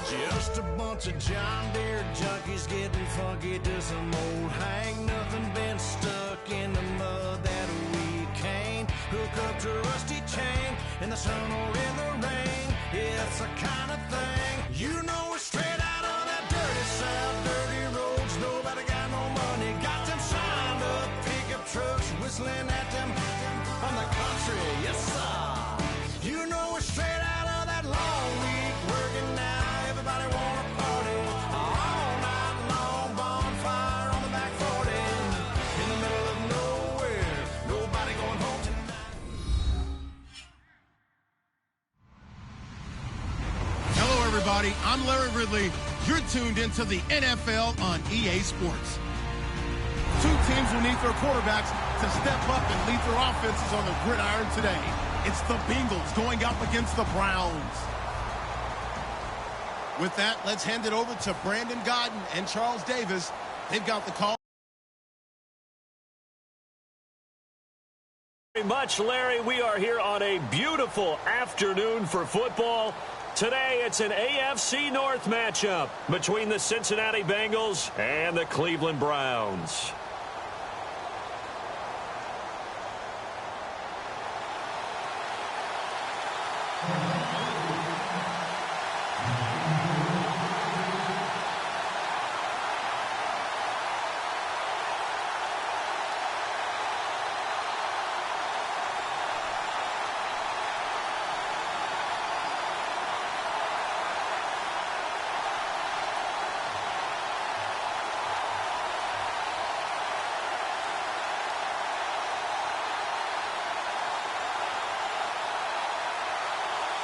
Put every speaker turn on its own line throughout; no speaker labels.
Just a bunch of John Deere junkies getting funky to some old hang. Nothing been stuck in the mud that we can't hook up to a rusty chain in the sun or in the rain. It's the kind of thing, you know, we're straight out of that dirty south, dirty roads. Nobody got no money, got them signed up pickup trucks whistling at them on the country. Yes, sir. You know, we're straight out of that long week working now. Everybody wanna party all night long, bonfire on the back 40 in the middle of nowhere, nobody going home tonight.
Hello everybody, I'm Larry Ridley. You're tuned into the NFL on EA Sports. Two teams will need their quarterbacks to step up and lead their offenses on the gridiron today. It's the Bengals going up against the Browns. With that, let's hand it over to Brandon Godden and Charles Davis. They've got the call.
Very much, Larry. We are here on a beautiful afternoon for football. Today, it's an AFC North matchup between the Cincinnati Bengals and the Cleveland Browns.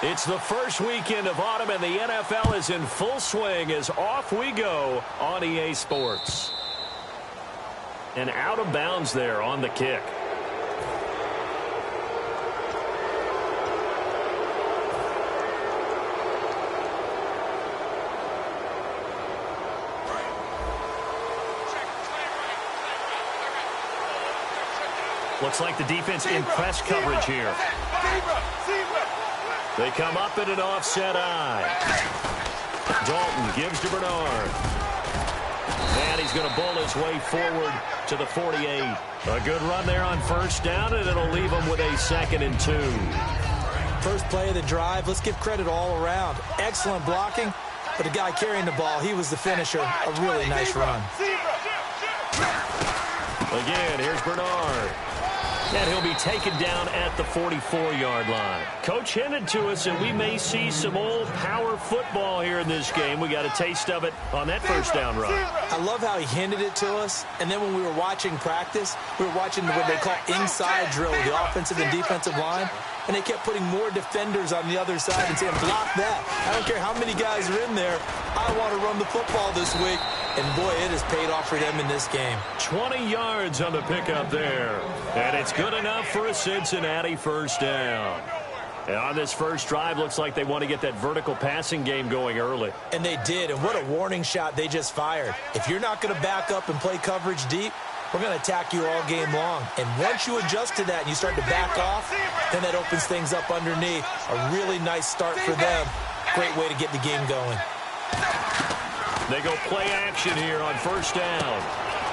It's the first weekend of autumn, and the NFL is in full swing as off we go on EA Sports. And out of bounds there on the kick. Looks like the defense in press coverage here. They come up in an offset eye. Dalton gives to Bernard. And he's going to bowl his way forward to the 48. A good run there on first down, and it'll leave him with a 2nd and 2.
First play of the drive, let's give credit all around. Excellent blocking, but the guy carrying the ball, he was the finisher. A really nice run.
Again, here's Bernard. And he'll be taken down at the 44-yard line. Coach hinted to us that we may see some old power football here in this game. We got a taste of it on that first down run.
I love how he hinted it to us. And then when we were watching practice, we were watching what they call inside drill, the offensive and defensive line. And they kept putting more defenders on the other side and saying, block that. I don't care how many guys are in there. I want to run the football this week. And, boy, it has paid off for them in this game.
20 yards on the pickup there. And it's good enough for a Cincinnati first down. And on this first drive, looks like they want to get that vertical passing game going early.
And they did. And what a warning shot they just fired. If you're not going to back up and play coverage deep, we're going to attack you all game long. And once you adjust to that and you start to back off, then that opens things up underneath. A really nice start for them. Great way to get the game going.
They go play action here on first down.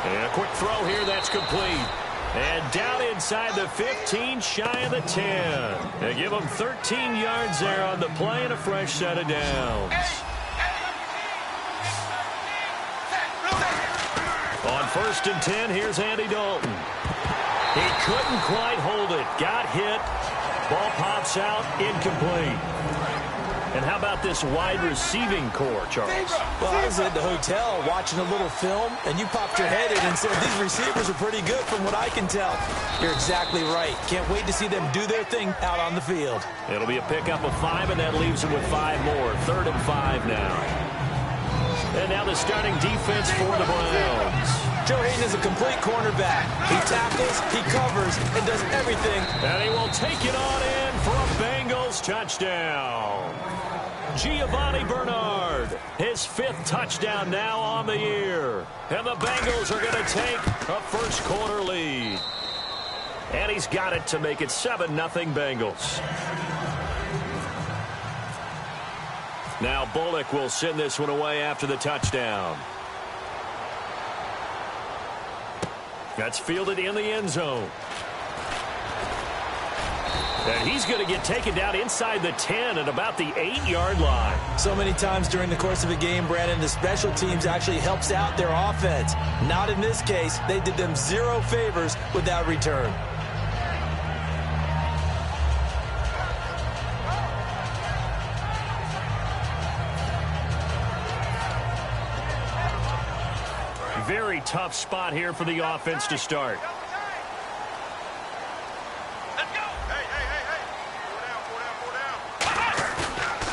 And a quick throw here, that's complete. And down inside the 15, shy of the 10. They give them 13 yards there on the play and a fresh set of downs. On 1st and 10, here's Andy Dalton. He couldn't quite hold it. Got hit. Ball pops out, incomplete. And how about this wide receiving core, Charles?
Well, I was at the hotel watching a little film, and you popped your head in and said, these receivers are pretty good from what I can tell. You're exactly right. Can't wait to see them do their thing out on the field.
It'll be a pickup of 5, and that leaves them with 5 more. 3rd and 5 now. And now the starting defense for the Browns.
Joe Hayden is a complete cornerback. He tackles, he covers, and does everything.
And he will take it on in for a Bengals touchdown. Giovanni Bernard, his 5th touchdown now on the year. And the Bengals are going to take a first-quarter lead. And he's got it to make it 7-0 Bengals. Now Bullock will send this one away after the touchdown. That's fielded in the end zone. And he's going to get taken down inside the 10 at about the 8-yard line.
So many times during the course of a game, Brandon, the special teams actually helps out their offense. Not in this case. They did them zero favors with that return.
Very tough spot here for the offense to start.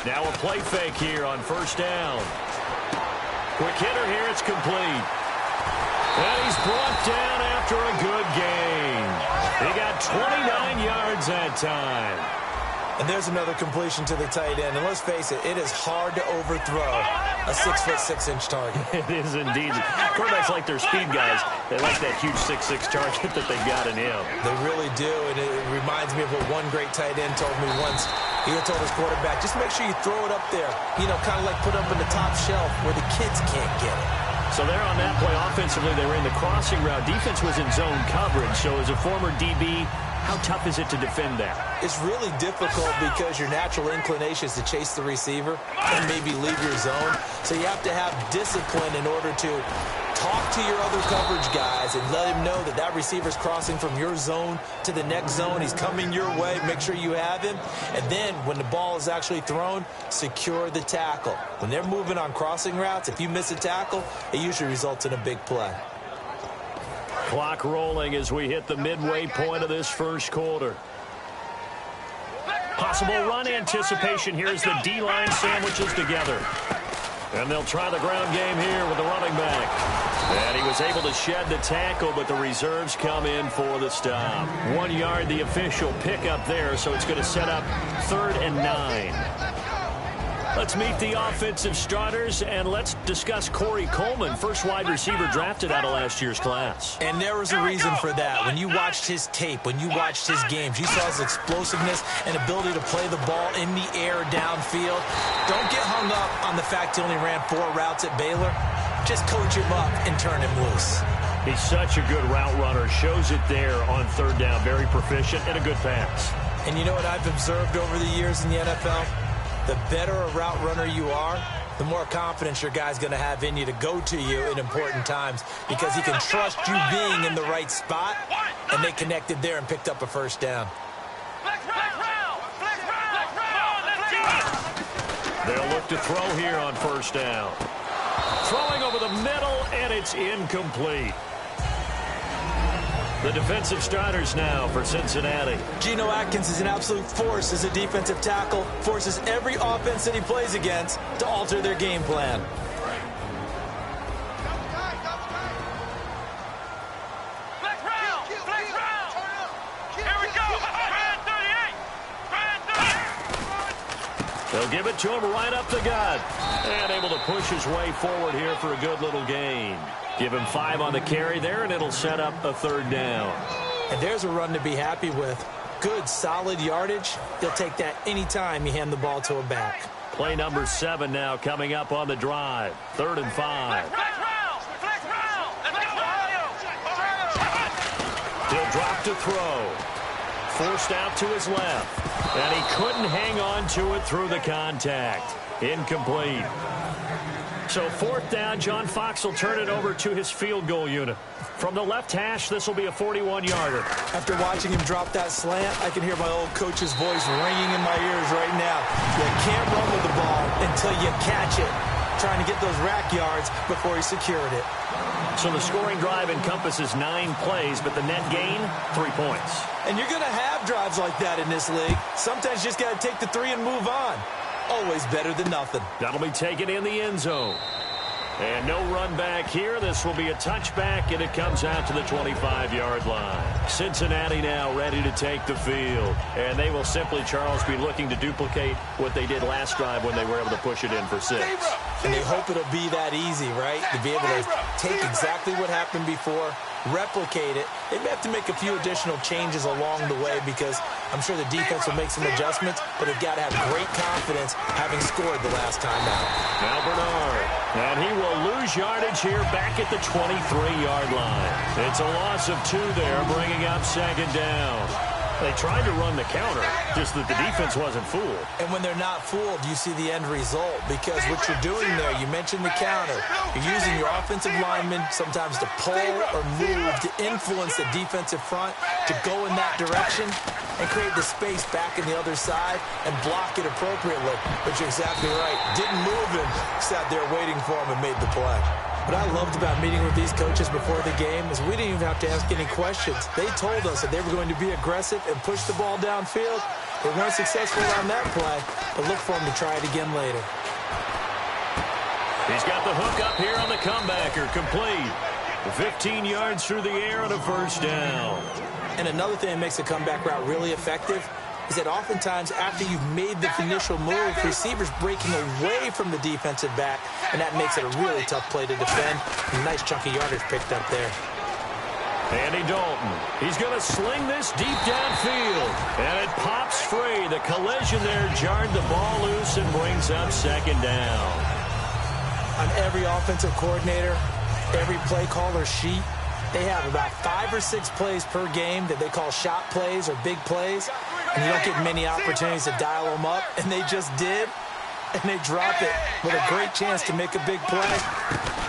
Now a play fake here on first down. Quick hitter here, it's complete. And he's brought down after a good gain. He got 29 yards that time.
And there's another completion to the tight end. And let's face it, it is hard to overthrow a 6'6" target.
It is indeed. Quarterbacks like their speed guys. They like that huge 6'6" target that they've got in him.
They really do, and it reminds me of what one great tight end told me once. He told his quarterback, just make sure you throw it up there. You know, kind of like put it up in the top shelf where the kids can't get it.
So there on that play, offensively, they were in the crossing route. Defense was in zone coverage. So as a former DB, how tough is it to defend that?
It's really difficult because your natural inclination is to chase the receiver and maybe leave your zone. So you have to have discipline in order to talk to your other coverage guys and let him know that that receiver's crossing from your zone to the next zone. He's coming your way. Make sure you have him. And then when the ball is actually thrown, secure the tackle. When they're moving on crossing routes, if you miss a tackle, it usually results in a big play.
Clock rolling as we hit the midway point of this first quarter. Possible run anticipation here as the D-line sandwiches together. And they'll try the ground game here with the running back. And he was able to shed the tackle, but the reserves come in for the stop. 1 yard, the official pickup there, so it's going to set up 3rd and 9. Let's meet the offensive starters, and let's discuss Corey Coleman, first wide receiver drafted out of last year's class.
And there was a reason for that. When you watched his tape, when you watched his games, you saw his explosiveness and ability to play the ball in the air downfield. Don't get hung up on the fact he only ran 4 routes at Baylor. Just coach him up and turn him loose.
He's such a good route runner. Shows it there on 3rd down. Very proficient and a good pass.
And you know what I've observed over the years in the NFL? The better a route runner you are, the more confidence your guy's going to have in you to go to you in important times because he can trust you being in the right spot, and they connected there and picked up a first down.
They'll look to throw here on first down. Throwing over the middle, and it's incomplete. The defensive starters now for Cincinnati.
Geno Atkins is an absolute force as a defensive tackle, forces every offense that he plays against to alter their game plan.
They'll give it to him right up the gut. And able to push his way forward here for a good little gain. Give him 5 on the carry there, and it'll set up a 3rd down.
And there's a run to be happy with. Good, solid yardage. He'll take that anytime you hand the ball to a back.
Play number 7 now coming up on the drive. 3rd and 5. He'll drop to throw. Forced out to his left. And he couldn't hang on to it through the contact. Incomplete. So 4th down, John Fox will turn it over to his field goal unit. From the left hash, this will be a 41-yarder.
After watching him drop that slant, I can hear my old coach's voice ringing in my ears right now. You can't run with the ball until you catch it. Trying to get those rack yards before he secured it.
So the scoring drive encompasses 9 plays, but the net gain, 3 points.
And you're going to have drives like that in this league. Sometimes you just got to take the 3 and move on. Always better than nothing.
That'll be taken in the end zone. And no run back here. This will be a touchback, and it comes out to the 25-yard line. Cincinnati now ready to take the field. And they will simply, Charles, be looking to duplicate what they did last drive when they were able to push it in for 6.
And they hope it'll be that easy, right? To be able to take exactly what happened before replicate it. They may have to make a few additional changes along the way because I'm sure the defense will make some adjustments, but they've got to have great confidence having scored the last time out.
Now Bernard, and he will lose yardage here back at the 23-yard line. It's a loss of 2 there, bringing up second down. They tried to run the counter, just that the defense wasn't fooled.
And when they're not fooled, you see the end result because what you're doing there, you mentioned the counter. You're using your offensive linemen sometimes to pull or move to influence the defensive front to go in that direction and create the space back in the other side and block it appropriately. But you're exactly right. Didn't move him, sat there waiting for him and made the play. What I loved about meeting with these coaches before the game is we didn't even have to ask any questions. They told us that they were going to be aggressive and push the ball downfield. They weren't successful on that play, but look for them to try it again later.
He's got the hook up here on the comebacker, complete. 15 yards through the air on a first down.
And another thing that makes a comeback route really effective is that oftentimes after you've made the initial move, receivers breaking away from the defensive back, and that makes it a really tough play to defend. Nice chunky yardage picked up there.
Andy Dalton, he's going to sling this deep downfield, and it pops free. The collision there jarred the ball loose and brings up second down.
On every offensive coordinator, every play caller sheet, they have about 5 or 6 plays per game that they call shot plays or big plays, and you don't get many opportunities to dial them up, and they just did, and they drop it with a great chance to make a big play.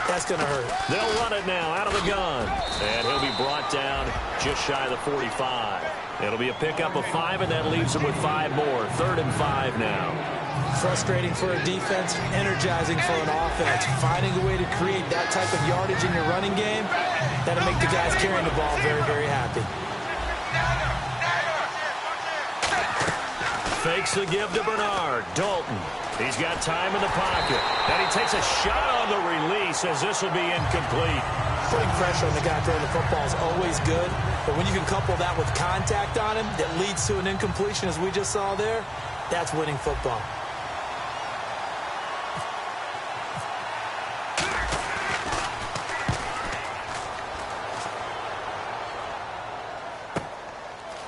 That's going to hurt.
They'll run it now out of the gun, and he'll be brought down just shy of the 45. It'll be a pickup of 5, and that leaves them with 5 more. 3rd and 5 now.
Frustrating for a defense, energizing for an offense. Finding a way to create that type of yardage in your running game, that'll make the guys carrying the ball very, very happy.
Fakes the give to Bernard. Dalton, he's got time in the pocket. And he takes a shot on the release as this will be incomplete.
Putting pressure on the guy throwing the football is always good, but when you can couple that with contact on him that leads to an incompletion as we just saw there, that's winning football.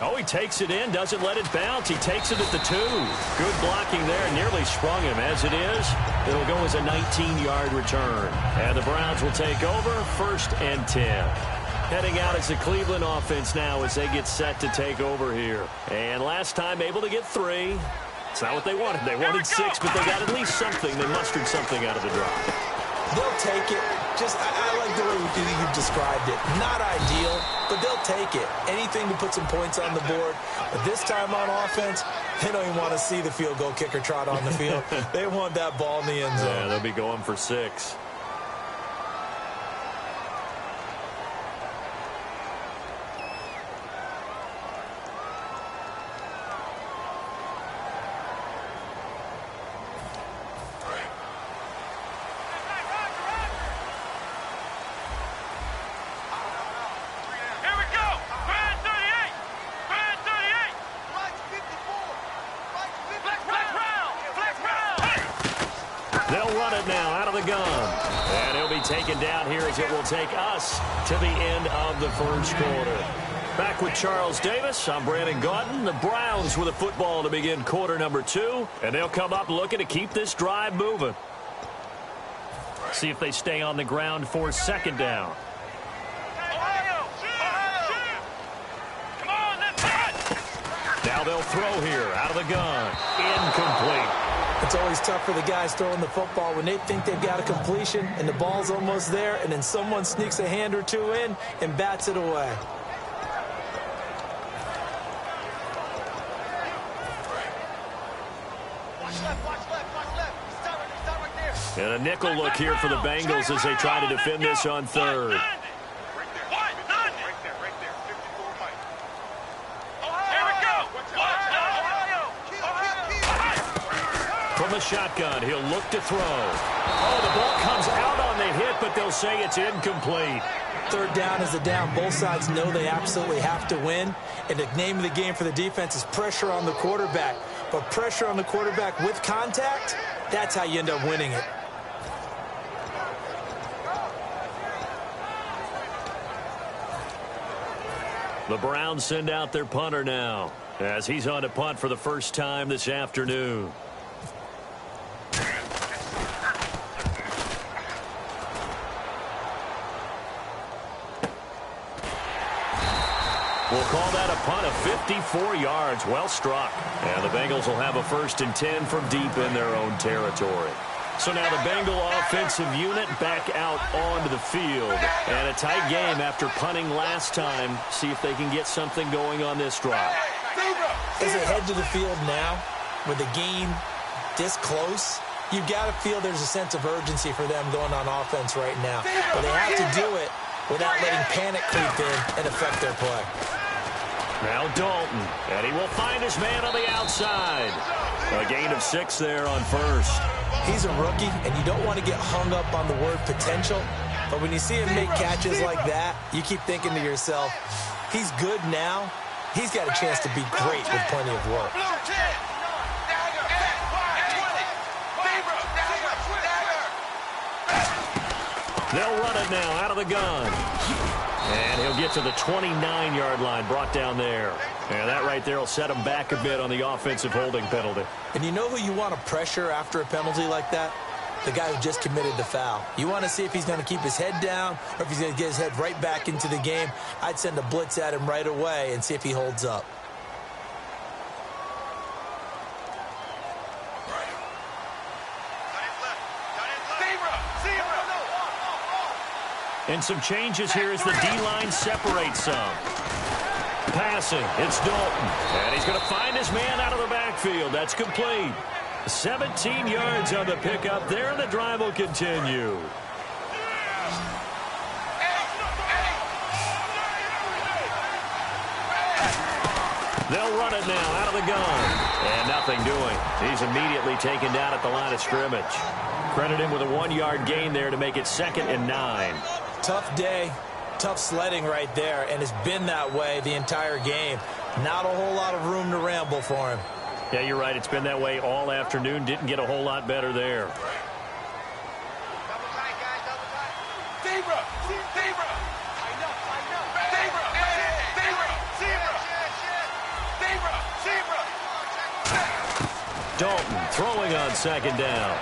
Oh, he takes it in, doesn't let it bounce. He takes it at the 2. Good blocking there, nearly sprung him. As it is, it'll go as a 19-yard return. And the Browns will take over, 1st and 10. Heading out as the Cleveland offense now as they get set to take over here. And last time able to get 3. It's not what they wanted. They wanted 6, but they got at least something. They mustered something out of the drop.
They'll take it. Just, I like the way you described it. Not ideal, but they'll take it. Anything to put some points on the board. But this time on offense, they don't even want to see the field goal kicker trot on the field. They want that ball in the end zone.
Yeah, they'll be going for 6. Taken down here as it will take us to the end of the first quarter. Back with Charles Davis, I'm Brandon Gaudin. The Browns with a football to begin quarter number 2, and they'll come up looking to keep this drive moving. See if they stay on the ground for 2nd down. Now they'll throw here out of the gun. Incomplete.
It's always tough for the guys throwing the football when they think they've got a completion and the ball's almost there, and then someone sneaks a hand or 2 in and bats it away.
And a nickel look here for the Bengals as they try to defend this on 3rd. From the shotgun, he'll look to throw. Oh, the ball comes out on the hit, but they'll say it's incomplete.
3rd down is the down. Both sides know they absolutely have to win. And the name of the game for the defense is pressure on the quarterback. But pressure on the quarterback with contact, that's how you end up winning it.
The Browns send out their punter now, as he's on to punt for the first time this afternoon. We'll call that a punt of 54 yards. Well struck. And the Bengals will have a 1st and 10 from deep in their own territory. So now the Bengal offensive unit back out onto the field. And a tight game after punting last time. See if they can get something going on this drive.
As they head to the field now, with the game this close, you've got to feel there's a sense of urgency for them going on offense right now. But they have to do it without letting panic creep in and affect their play.
Now Dalton, and he will find his man on the outside. A gain of 6 there on 1st.
He's a rookie, and you don't want to get hung up on the word potential. But when you see him make catches like that, you keep thinking to yourself, he's good now. He's got a chance to be great with plenty of work.
They'll run it now out of the gun. And he'll get to the 29-yard line, brought down there. And that right there will set him back a bit on the offensive holding penalty.
And you know who you want to pressure after a penalty like that? The guy who just committed the foul. You want to see if he's going to keep his head down or if he's going to get his head right back into the game. I'd send a blitz at him right away and see if he holds up.
And some changes here as the D-line separates some. Passing, it's Dalton. And he's going to find his man out of the backfield. That's complete. 17 yards on the pickup there, and the drive will continue. They'll run it now out of the gun. And nothing doing. He's immediately taken down at the line of scrimmage. Credit him with a 1-yard gain there to make it 2nd and 9.
Tough day, tough sledding right there, and it's been that way the entire game. Not a whole lot of room to ramble for him.
Yeah, you're right. It's been that way all afternoon. Didn't get a whole lot better there. Dalton throwing on 2nd down.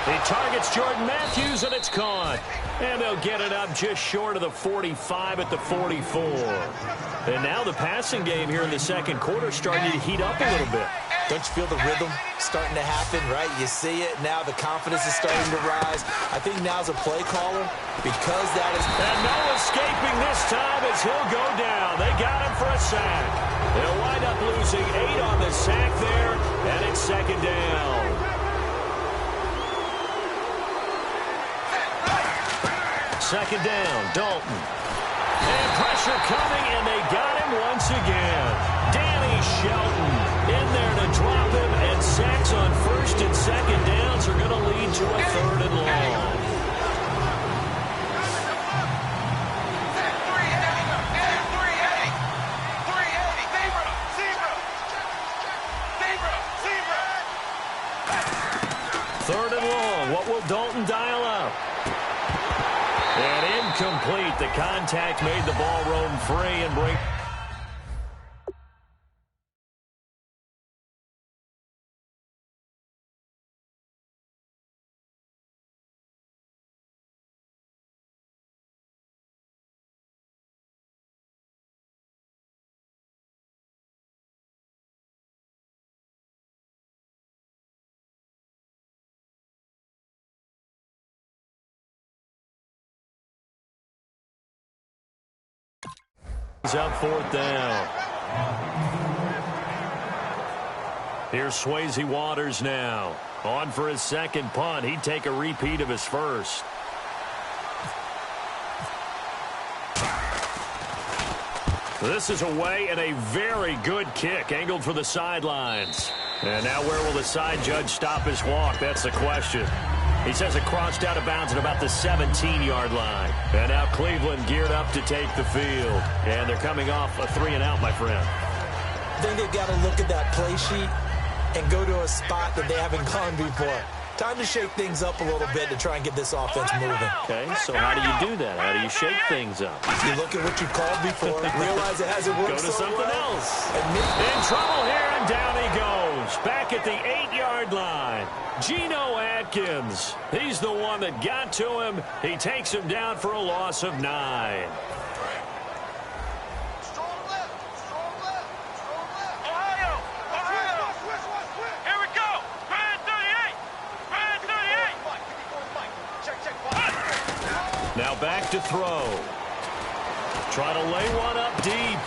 He targets Jordan Matthews, and it's caught. And they'll get it up just short of the 45 at the 44. And now the passing game here in the 2nd quarter starting to heat up a little bit.
Don't you feel the rhythm starting to happen, right? You see it. Now the confidence is starting to rise. I think now's a play caller because that is...
And no escaping this time as he'll go down. They got him for a sack. They'll wind up losing 8 on the sack there, and it's 2nd down. Second down, Dalton. And pressure coming, and they got him once again. Danny Shelton in there to drop him, and sacks on 1st and 2nd downs are going to lead to a 3rd and long. Third and long. What will Dalton dial up? And incomplete. The contact made the ball roam free and break. He's up 4th down. Here's Swayze Waters now. On for his 2nd punt. He'd take a repeat of his 1st. This is away and a very good kick. Angled for the sidelines. And now where will the side judge stop his walk? That's the question. He says it crossed out of bounds at about the 17-yard line. And now Cleveland geared up to take the field. And they're coming off a 3-and-out, my friend.
I think they've got to look at that play sheet and go to a spot that they haven't gone before. Time to shake things up a little bit to try and get this offense moving.
Okay, so how do you do that? How do you shake things up?
You look at what you called before, realize it hasn't worked
Go to
so
something
well.
else.
And
In trouble here, and down he goes. Back at the 8-yard line. Geno Atkins. He's the one that got to him. He takes him down for a loss of 9. Now back to throw. Try to lay one up deep.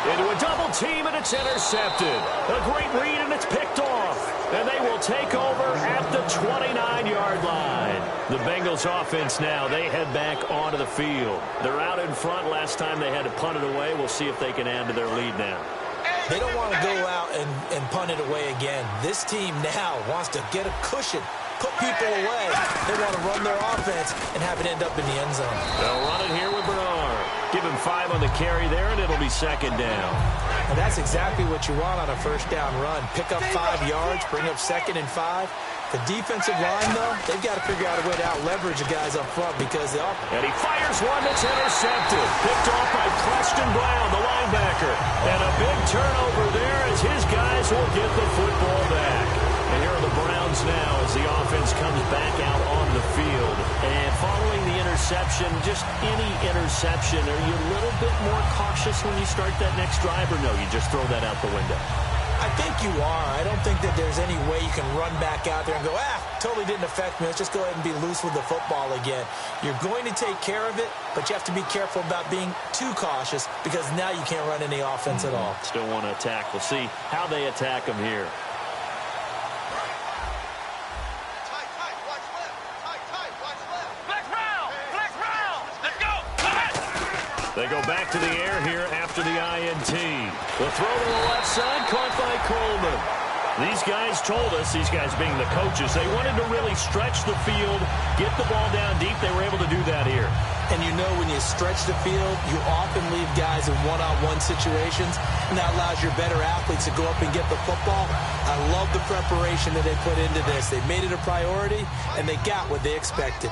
Into a double team, and it's intercepted. A great read, and it's picked off. And they will take over at the 29-yard line. The Bengals offense now, they head back onto the field. They're out in front. Last time they had to punt it away. We'll see if they can add to their lead now.
they don't want to go out and punt it away again. This team now wants to get a cushion, put people away. They want to run their offense and have it end up in the end zone.
They'll run it here with Bernard. Give him 5 on the carry there, and it'll be second down.
And that's exactly what you want on a first down run. Pick up 5 yards, bring up 2nd and 5. The defensive line, though, they've got to figure out a way to out-leverage the guys up front because they are.
And he fires one that's intercepted. Picked off by Preston Brown, the linebacker. And a big turnover there as his guys will get the football back. And here are the Browns now as the offense comes back out on the field. And following the interception, just any interception, are you a little bit more cautious when you start that next drive, or no, you just throw that out the window?
I think you are. I don't think that there's any way you can run back out there and go, totally didn't affect me. Let's just go ahead and be loose with the football again. You're going to take care of it, but you have to be careful about being too cautious because now you can't run any offense at all.
Still want to attack. We'll see how they attack them here. They go back to the air here after the INT. The throw to the left side, caught by Coleman. These guys told us, these guys being the coaches, they wanted to really stretch the field, get the ball down deep. They were able to do that here.
And you know when you stretch the field, you often leave guys in one-on-one situations, and that allows your better athletes to go up and get the football. I love the preparation that they put into this. They made it a priority, and they got what they expected.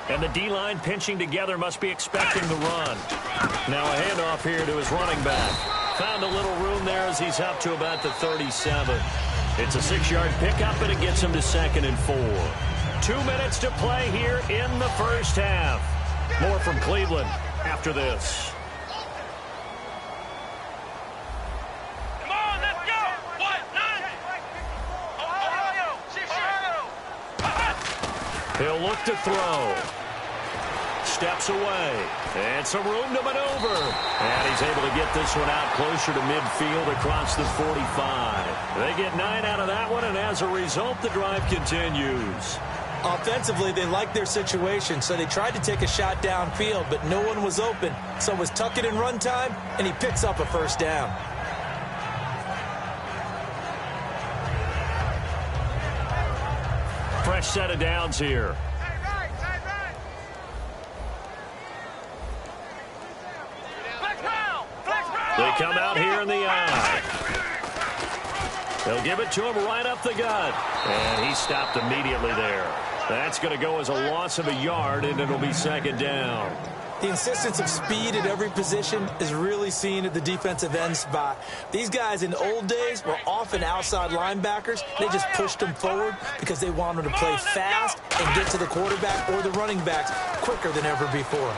And the D-line pinching together must be expecting the run. Now a handoff here to his running back. Found a little room there as he's up to about the 37. It's a 6-yard pickup, and it gets him to 2nd and 4. 2 minutes to play here in the first half. More from Cleveland after this.
Come on, let's go! Ohio!
He'll look to throw. Steps away. And some room to maneuver. And he's able to get this one out closer to midfield across the 45. They get 9 out of that one, and as a result, the drive continues.
Offensively, they liked their situation, so they tried to take a shot downfield, but no one was open. So it was tuck it and run time, and he picks up a first down.
Fresh set of downs here. They come out here in the eye. They'll give it to him right up the gut. And he stopped immediately there. That's going to go as a loss of a yard, and it'll be 2nd down.
The insistence of speed at every position is really seen at the defensive end spot. These guys in the old days were often outside linebackers. They just pushed them forward because they wanted to play fast and get to the quarterback or the running backs quicker than ever before.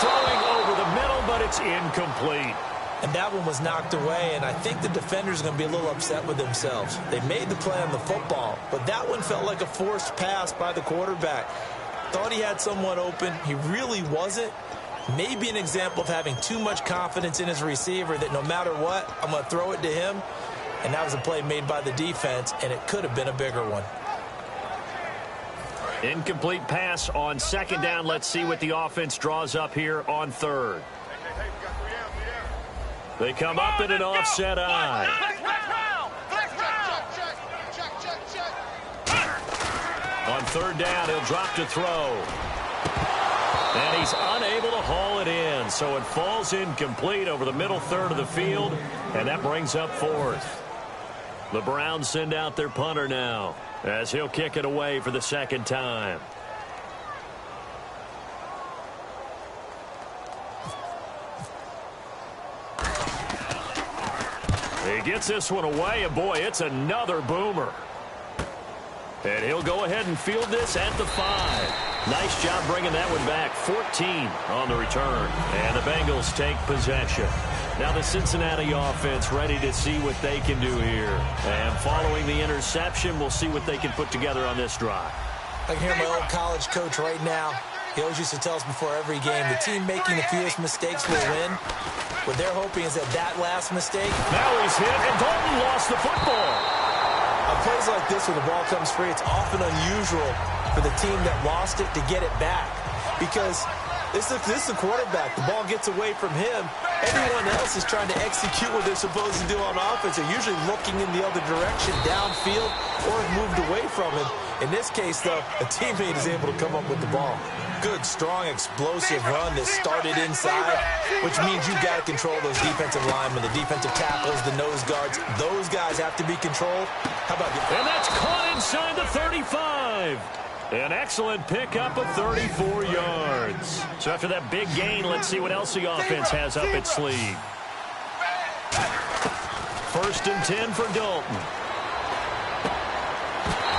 Throwing over the middle, but it's incomplete.
And that one was knocked away, and I think the defenders are going to be a little upset with themselves. They made the play on the football, but that one felt like a forced pass by the quarterback. Thought he had someone open. He really wasn't. Maybe an example of having too much confidence in his receiver that no matter what, I'm going to throw it to him. And that was a play made by the defense, and it could have been a bigger one.
Incomplete pass on 2nd down. Let's see what the offense draws up here on 3rd. They come up in an offset eye. On 3rd down, he'll drop to throw. And he's unable to haul it in, so it falls incomplete over the middle third of the field, and that brings up 4th. The Browns send out their punter now as he'll kick it away for the second time. He gets this one away, and boy, it's another boomer. And he'll go ahead and field this at the 5. Nice job bringing that one back. 14 on the return. And the Bengals take possession. Now the Cincinnati offense ready to see what they can do here. And following the interception, we'll see what they can put together on this drive.
I can hear my old college coach right now. He always used to tell us before every game, the team making the fewest mistakes will win. What they're hoping is that last mistake.
Now he's hit, and Dalton lost the football.
On plays like this where the ball comes free, it's often unusual for the team that lost it to get it back. Because this is the quarterback. The ball gets away from him. Everyone else is trying to execute what they're supposed to do on offense. They're usually looking in the other direction, downfield, or have moved away from him. In this case, though, a teammate is able to come up with the ball. Good, strong, explosive run that started inside, which means you've got to control those defensive linemen, the defensive tackles, the nose guards. Those guys have to be controlled. How about you?
And that's caught inside the 35. An excellent pickup of 34 yards. So after that big gain, let's see what else the offense has up its sleeve. 1st and 10 for Dalton.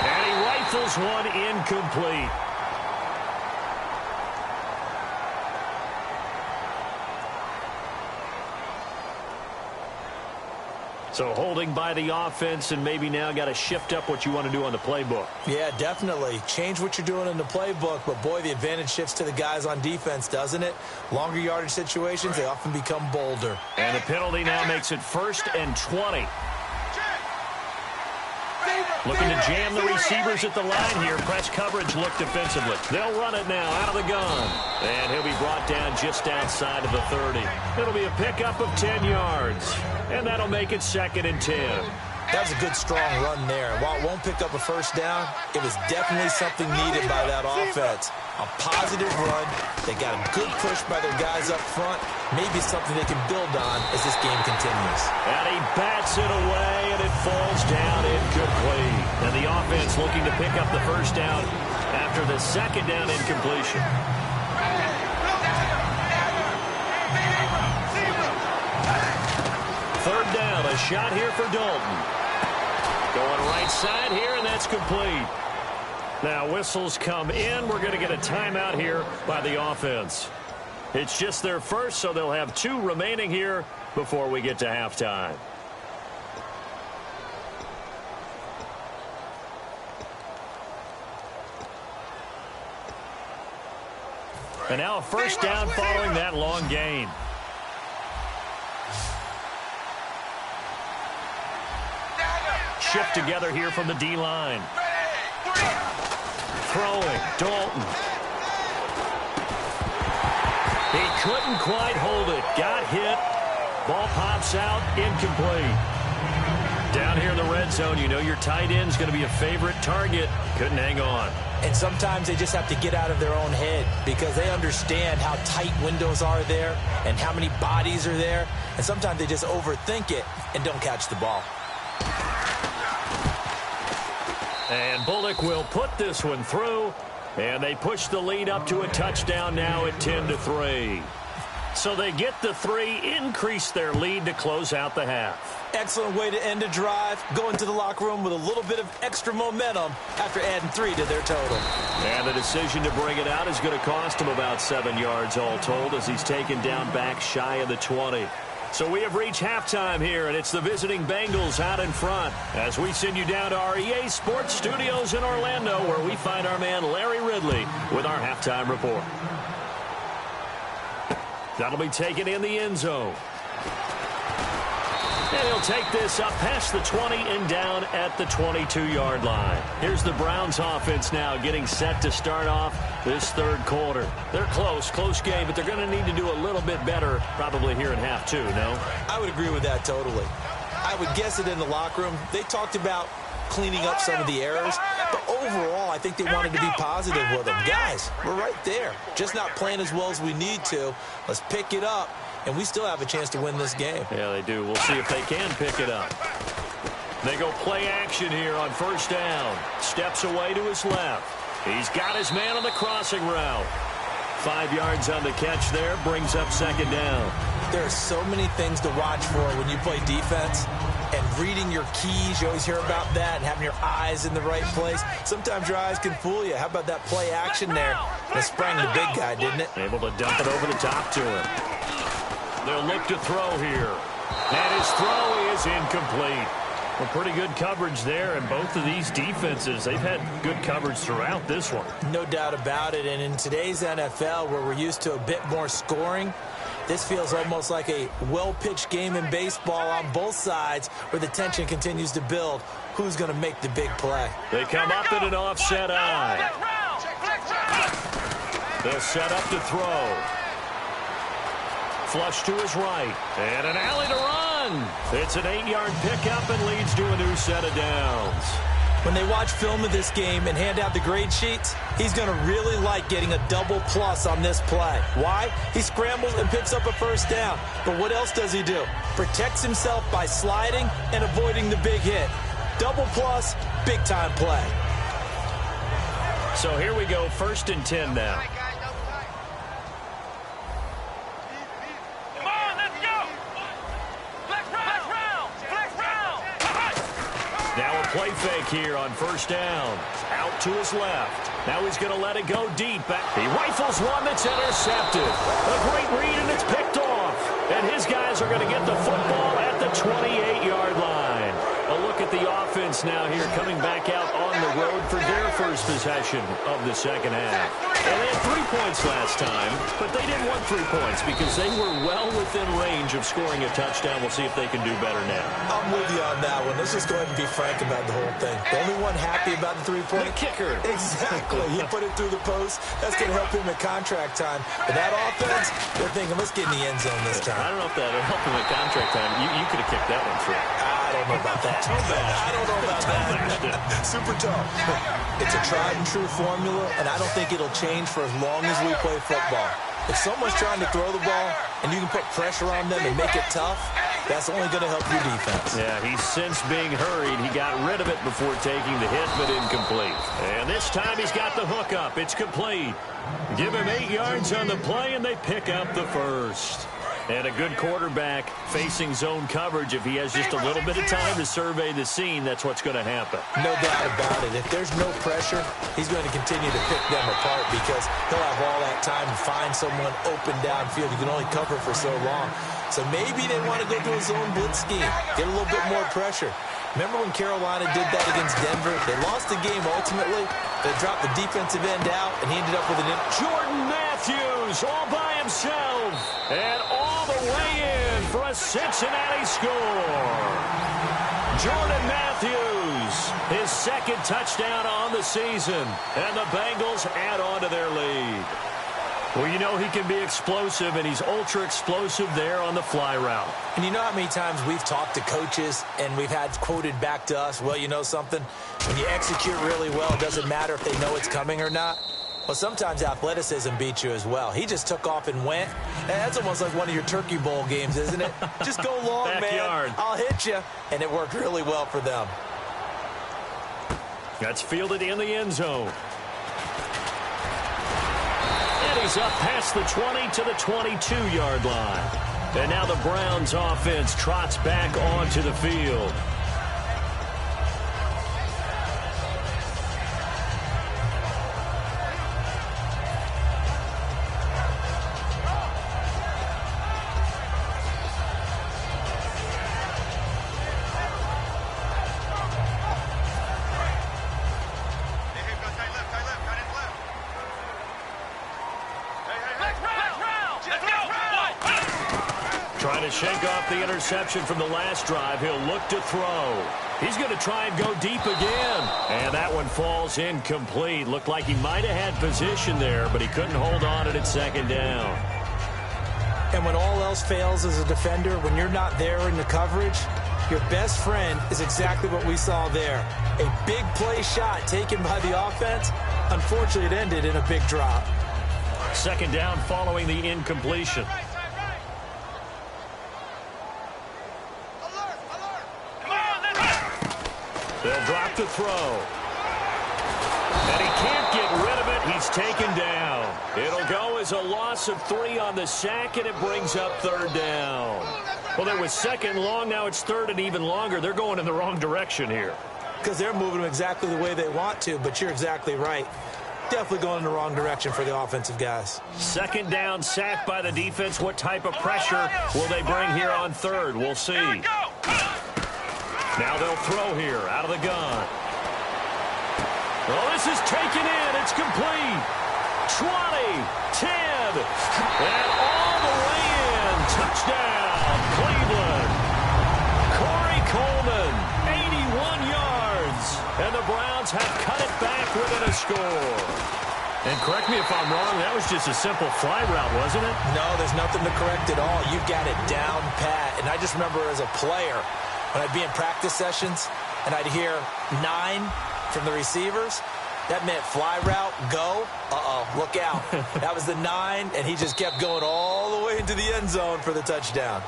And he rifles one incomplete. So holding by the offense, and maybe now got to shift up what you want to do on the playbook.
Yeah, definitely. Change what you're doing in the playbook, but boy, the advantage shifts to the guys on defense, doesn't it? Longer yardage situations, they often become bolder.
And the penalty now makes it 1st and 20. Looking to jam the receivers at the line here. Press coverage look defensively. They'll run it now out of the gun. And he'll be brought down just outside of the 30. It'll be a pickup of 10 yards. And that'll make it 2nd and 10.
That was a good, strong run there. While it won't pick up a first down, it was definitely something needed by that offense. A positive run. They got a good push by their guys up front. Maybe something they can build on as this game continues.
And he bats it away, and it falls down incomplete. And the offense looking to pick up the first down after the 2nd down incompletion. Third down, a shot here for Dalton. Going right side here, and that's complete. Now whistles come in. We're going to get a timeout here by the offense. It's just their first, so they'll have 2 remaining here before we get to halftime. And now a first down following that long gain. Shift together here from the D-line. Throwing, Dalton. He couldn't quite hold it. Got hit. Ball pops out, incomplete. Down here in the red zone, you know your tight end's going to be a favorite target. Couldn't hang on.
And sometimes they just have to get out of their own head because they understand how tight windows are there and how many bodies are there. And sometimes they just overthink it and don't catch the ball.
And Bullock will put this one through, and they push the lead up to a touchdown now at 10-3. So they get the 3, increase their lead to close out the half.
Excellent way to end a drive. Go into the locker room with a little bit of extra momentum after adding 3 to their total.
And the decision to bring it out is going to cost him about 7 yards all told as he's taken down back shy of the 20. So we have reached halftime here, and it's the visiting Bengals out in front as we send you down to our EA Sports Studios in Orlando, where we find our man Larry Ridley with our halftime report. That'll be taken in the end zone. And he'll take this up past the 20 and down at the 22-yard line. Here's the Browns offense now getting set to start off this third quarter. They're close game, but they're going to need to do a little bit better probably here in half 2, no?
I would agree with that totally. I would guess it in the locker room. They talked about cleaning up some of the errors, but overall I think they wanted to be positive with them. Guys, we're right there. Just not playing as well as we need to. Let's pick it up. And we still have a chance to win this game.
Yeah, they do. We'll see if they can pick it up. They go play action here on first down. Steps away to his left. He's got his man on the crossing route. 5 yards on the catch there, brings up second down.
There are so many things to watch for when you play defense. And reading your keys, you always hear about that, and having your eyes in the right place. Sometimes your eyes can fool you. How about that play action there? It sprang the big guy, didn't it?
Able to dump it over the top to him. They'll look to throw here. And his throw is incomplete. Well, pretty good coverage there, and both of these defenses, they've had good coverage throughout this one.
No doubt about it, and in today's NFL, where we're used to a bit more scoring, this feels almost like a well-pitched game in baseball on both sides where the tension continues to build. Who's going to make the big play?
They come up in an offset eye. They'll set up to throw. Flush to his right. And an alley to run. It's an 8-yard pickup and leads to a new set of downs.
When they watch film of this game and hand out the grade sheets, he's going to really like getting a double plus on this play. Why? He scrambles and picks up a first down. But what else does he do? Protects himself by sliding and avoiding the big hit. Double plus, big-time play.
So here we go, 1st and 10 now. Play fake here on first down. Out to his left. Now he's going to let it go deep. He rifles one that's intercepted. A great read, and it's picked off. And his guys are going to get the football at the 28-yard line. A look at the offense now here, coming back out on the road for their first possession of the second half. And they had 3 points last time, but they didn't want 3 points because they were well within range of scoring a touchdown. We'll see if they can do better now.
I'm with you on that one. Let's just go ahead and be frank about the whole thing. The only one happy about the 3-point?
The kicker.
Exactly. He put it through the post. That's going to help him at contract time. But that offense, they're thinking, let's get in the end zone this time.
I don't know if that would help him at contract time. You could have kicked that one through.
I don't know about that. I don't know about that. Super tough. It's a tried and true formula, and I don't think it'll change for as long as we play football. If someone's trying to throw the ball and you can put pressure on them and make it tough, that's only going to help your defense.
Yeah, he's since being hurried. He got rid of it before taking the hit, but incomplete. And this time he's got the hook up. It's complete. Give him 8 yards on the play, and they pick up the first. And a good quarterback facing zone coverage. If he has just a little bit of time to survey the scene, that's what's going to happen.
No doubt about it. If there's no pressure, he's going to continue to pick them apart because he'll have all that time to find someone open downfield. You can only cover for so long. So maybe they want to go to a zone blitz scheme, get a little bit more pressure. Remember when Carolina did that against Denver? They lost the game ultimately. They dropped the defensive end out, and he ended up with an
Jordan Matthews all by himself. And all the way in for a Cincinnati score. Jordan Matthews, his second touchdown on the season. And the Bengals add on to their lead. Well, you know he can be explosive, and he's ultra-explosive there on the fly route.
And you know how many times we've talked to coaches and we've had quoted back to us, well, you know something? When you execute really well, it doesn't matter if they know it's coming or not. Well, sometimes athleticism beats you as well. He just took off and went. And that's almost like one of your Turkey Bowl games, isn't it? Just go long,
Backyard.
man. I'll hit you. And it worked really well for them.
That's fielded in the end zone. He's up past the 20 to the 22-yard line. And now the Browns offense trots back onto the field. Trying to shake off the interception from the last drive. He'll look to throw. He's going to try and go deep again. And that one falls incomplete. Looked like he might have had position there, but he couldn't hold on at second down.
And when all else fails as a defender, when you're not there in the coverage, your best friend is exactly what we saw there. A big play shot taken by the offense. Unfortunately, it ended in a big drop.
Second down following the incompletion. They'll drop the throw. And he can't get rid of it. He's taken down. It'll go as a loss of 3 on the sack, and it brings up 3rd down. Well, it was 2nd long. Now it's 3rd and even longer. They're going in the wrong direction here.
Because they're moving them exactly the way they want to, but you're exactly right. Definitely going in the wrong direction for the offensive guys.
2nd down, sack by the defense. What type of pressure will they bring here on 3rd? We'll see. Now they'll throw here out of the gun. Oh, this is taken in. It's complete. 20, 10, and all the way in. Touchdown, Cleveland. Corey Coleman, 81 yards. And the Browns have cut it back within a score. And correct me if I'm wrong, that was just a simple fly route, wasn't it?
No, there's nothing to correct at all. You've got it down pat. And I just remember as a player, when I'd be in practice sessions, and I'd hear 9 from the receivers, that meant fly route, go, look out. That was the 9, and he just kept going all the way into the end zone for the touchdown.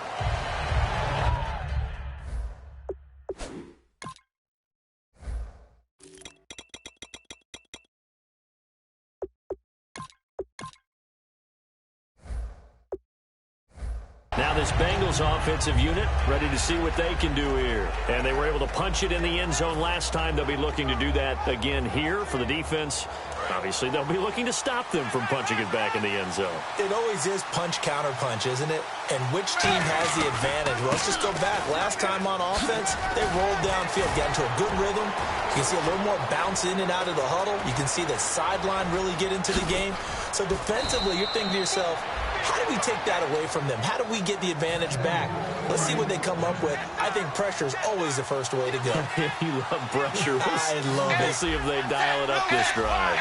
Now this Bengals offensive unit ready to see what they can do here. And they were able to punch it in the end zone last time. They'll be looking to do that again here for the defense. Obviously, they'll be looking to stop them from punching it back in the end zone.
It always is punch-counter-punch, isn't it? And which team has the advantage? Well, let's just go back. Last time on offense, they rolled downfield, got into a good rhythm. You can see a little more bounce in and out of the huddle. You can see the sideline really get into the game. So defensively, you're thinking to yourself, how do we take that away from them? How do we get the advantage back? Let's see what they come up with. I think pressure is always the first way to go.
You love pressure.
I love it.
We'll see if they dial it up this drive.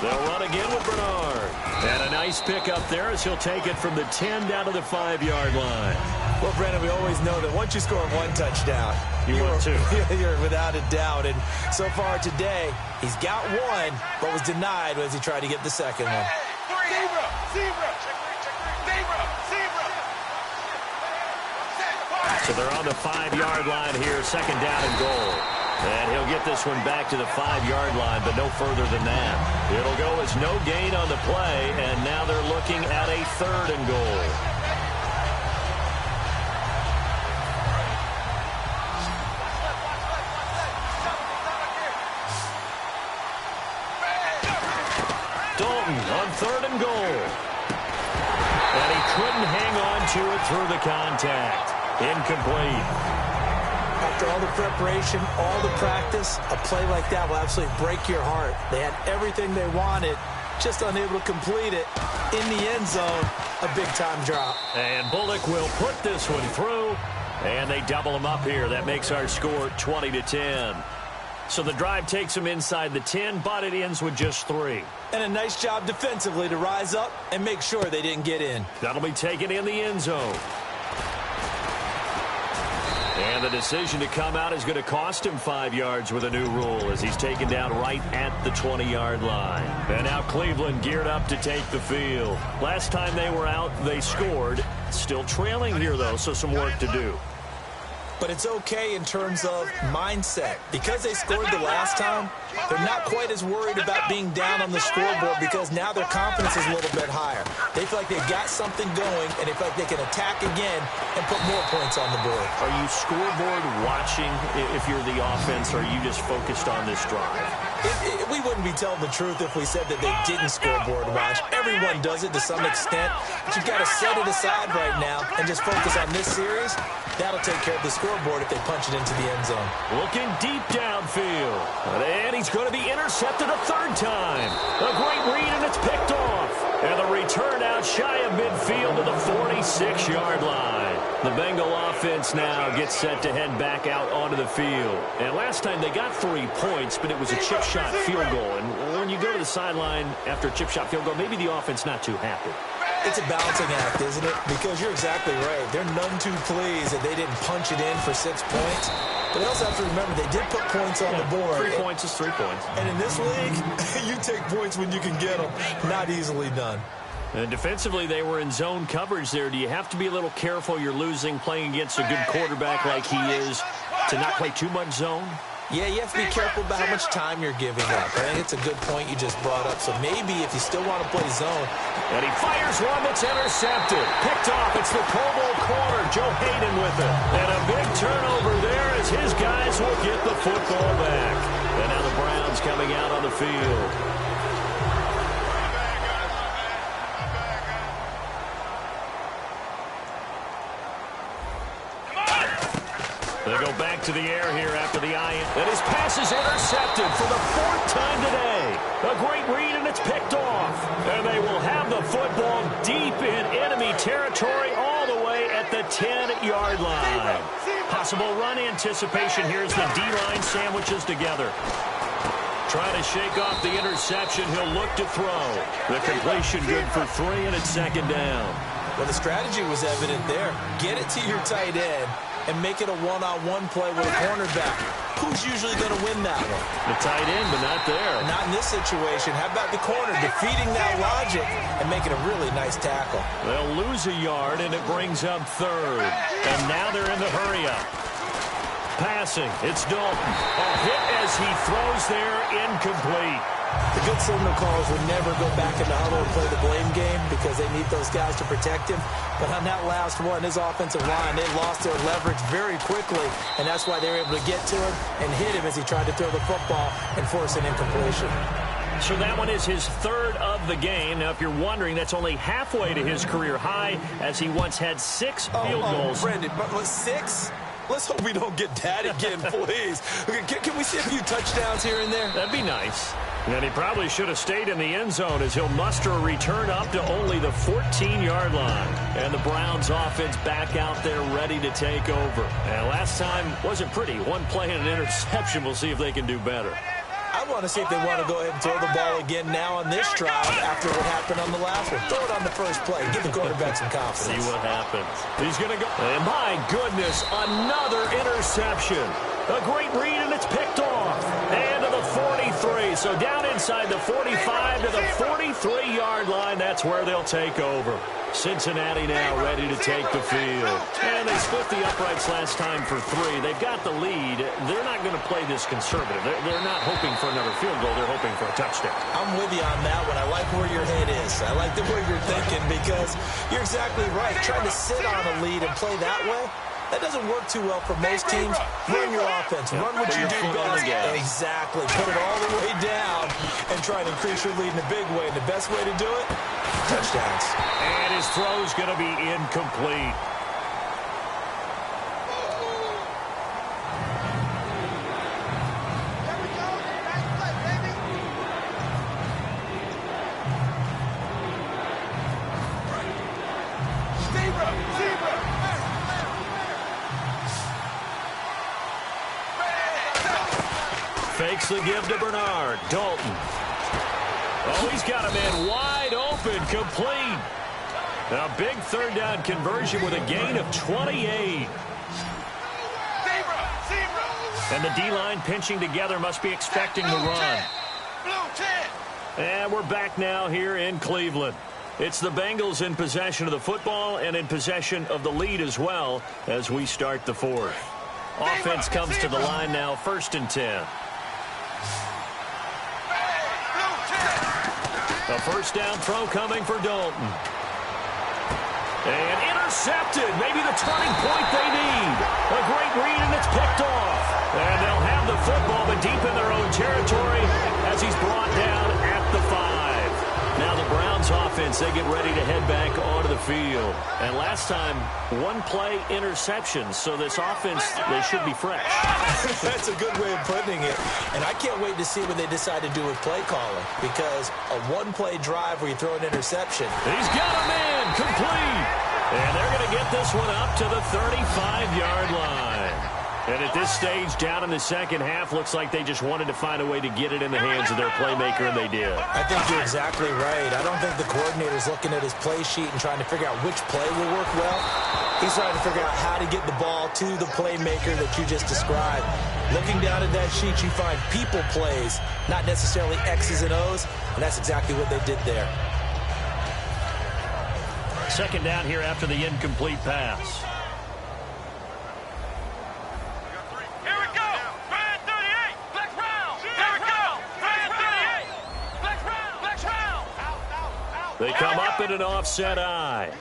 They'll run again with Bernard. And a nice pick up there as he'll take it from the 10 down to the 5-yard line.
Well, Brandon, we always know that once you score 1 touchdown,
you're
without a doubt. And so far today, he's got 1, but was denied as he tried to get the second one.
So they're on the 5-yard line here, 2nd down and goal. And he'll get this one back to the 5-yard line, but no further than that. It'll go as no gain on the play, and now they're looking at a 3rd and goal. Dalton on 3rd and goal. And he couldn't hang on to it through the contact. Incomplete.
After all the preparation, all the practice, a play like that will absolutely break your heart. They had everything they wanted, just unable to complete it. In the end zone, a big-time drop.
And Bullock will put this one through, and they double him up here. That makes our score 20-10. So the drive takes them inside the 10, but it ends with just 3.
And a nice job defensively to rise up and make sure they didn't get in.
That'll be taken in the end zone. And the decision to come out is going to cost him 5 yards with a new rule as he's taken down right at the 20-yard line. And now Cleveland geared up to take the field. Last time they were out, they scored. Still trailing here, though, so some work to do.
But it's okay in terms of mindset. Because they scored the last time, they're not quite as worried about being down on the scoreboard because now their confidence is a little bit higher. They feel like they've got something going, and they feel like they can attack again and put more points on the board.
Are you scoreboard watching if you're the offense, or are you just focused on this drive?
We wouldn't be telling the truth if we said that they didn't scoreboard watch. Everyone does it to some extent, but you've got to set it aside right now and just focus on this series. That'll take care of the scoreboard if they punch it into the end zone.
Looking deep downfield. And he's going to be intercepted a 3rd time. A great read, and it's picked off. And the return out shy of midfield to the 46-yard line. The Bengal offense now gets set to head back out onto the field. And last time they got 3 points, but it was a chip shot field goal. And when you go to the sideline after a chip shot field goal, maybe the offense not too happy.
It's a balancing act, isn't it? Because you're exactly right. They're none too pleased that they didn't punch it in for 6 points. But they also have to remember they did put points on the board.
3 points is 3 points.
And in this league, you take points when you can get them. Not easily done.
And defensively, they were in zone coverage there. Do you have to be a little careful? You're losing, playing against a good quarterback like he is, to not play too much zone?
Yeah, you have to be careful about how much time you're giving up. I think it's a good point you just brought up. So maybe if you still want to play zone.
And he fires one that's intercepted. Picked off. It's the Pro Bowl corner, Joe Hayden with it. And a big turnover there as his guys will get the football back. And now the Browns coming out on the field. They go back to the air here after the eye. And his pass is intercepted for the 4th time today. A great read, and it's picked off. And they will have the football deep in enemy territory all the way at the 10-yard line. Possible run anticipation here as the D-line sandwiches together. Trying to shake off the interception. He'll look to throw. The completion good for 3, and it's 2nd down.
Well, the strategy was evident there. Get it to your tight end and make it a one-on-one play with a cornerback. Who's usually going to win that one?
The tight end, but not there.
Not in this situation. How about the corner defeating that logic and making a really nice tackle?
They'll lose a yard, and it brings up 3rd. And now they're in the hurry-up. Passing, it's Dalton. A hit as he throws there, incomplete.
The good signal callers would never go back in the huddle and play the blame game because they need those guys to protect him. But on that last one, his offensive line, they lost their leverage very quickly, and that's why they were able to get to him and hit him as he tried to throw the football and force an incompletion.
So that one is his 3rd of the game. Now, if you're wondering, that's only halfway to his career high as he once had 6 field goals.
Brendan, but 6? Let's hope we don't get that again, please. Can we see a few touchdowns here and there?
That'd be nice. And he probably should have stayed in the end zone as he'll muster a return up to only the 14-yard line. And the Browns offense back out there ready to take over. And last time wasn't pretty. 1 play and an interception. We'll see if they can do better.
I want to see if they want to go ahead and throw the ball again now on this drive after what happened on the last one. Throw it on the first play. Give the quarterback some confidence.
See what happens. He's going to go. And my goodness, another interception. A great read, and it's picked off. And to the 43. So down inside the 45 to the 43-yard line. That's where they'll take over. Cincinnati now ready to take the field. And they split the uprights last time for 3. They've got the lead. They're not going to play this conservative. They're not hoping for another field goal. They're hoping for a touchdown.
I'm with you on that one. I like where your head is. I like the way you're thinking because you're exactly right. Trying to sit on a lead and play that way, that doesn't work too well for most teams. Run your offense. Run what you do best. Exactly. Put it all the way down and try to increase your lead in a big way. And the best way to do it, touchdowns.
And his throw's going to be incomplete. Fakes the give to Bernard. Dalton. Oh, he's got a man wide open, complete. A big 3rd down conversion with a gain of 28. And the D-line pinching together must be expecting the run. And we're back now here in Cleveland. It's the Bengals in possession of the football and in possession of the lead as well as we start the 4th. Offense comes to the line now, 1st and 10. A 1st down throw coming for Dalton. And intercepted. Maybe the turning point they need. A great read, and it's picked off. And they'll have the football, but deep in their own territory as he's brought down at the 5. Now the Browns offense, they get ready to head back onto the field. And last time, 1 play interception. So this offense, they should be fresh.
That's a good way of putting it. And I can't wait to see what they decide to do with play calling. Because a 1-play drive where you throw an interception.
He's got a man complete. And they're going to get this one up to the 35-yard line. And at this stage, down in the 2nd half, looks like they just wanted to find a way to get it in the hands of their playmaker, and they did.
I think you're exactly right. I don't think the coordinator's looking at his play sheet and trying to figure out which play will work well. He's trying to figure out how to get the ball to the playmaker that you just described. Looking down at that sheet, you find people plays, not necessarily X's and O's, and that's exactly what they did there.
2nd down here after the incomplete pass. They come up in an offset eye.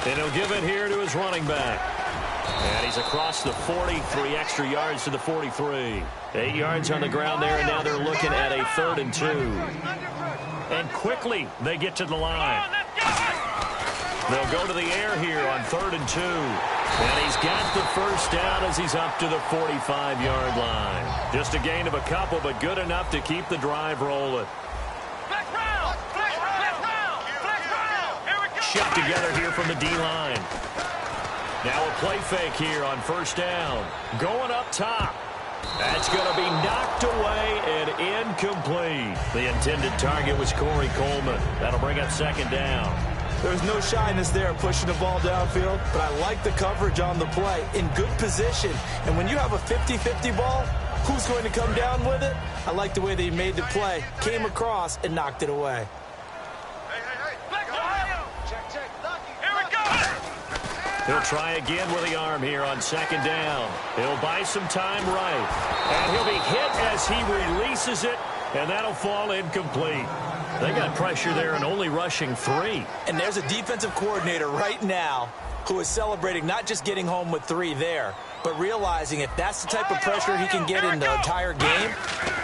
And he'll give it here to his running back. And he's across the 40, 3 extra yards to the 43. 8 yards on the ground there, and now they're looking at a 3rd and 2. And quickly they get to the line. They'll go to the air here on 3rd and 2. And he's got the first down as he's up to the 45-yard line. Just a gain of a couple, but good enough to keep the drive rolling. Shut together here from the D-line. Now a play fake here on 1st down. Going up top. That's going to be knocked away and incomplete. The intended target was Corey Coleman. That'll bring up 2nd down.
There's no shyness there pushing the ball downfield, but I like the coverage on the play. In good position. And when you have a 50-50 ball, who's going to come down with it? I like the way they made the play, came across, and knocked it away.
He'll try again with the arm here on 2nd down. He'll buy some time right. And he'll be hit as he releases it, and that'll fall incomplete. They got pressure there and only rushing 3.
And there's a defensive coordinator right now who is celebrating not just getting home with 3 there, but realizing if that's the type of pressure he can get in the entire game,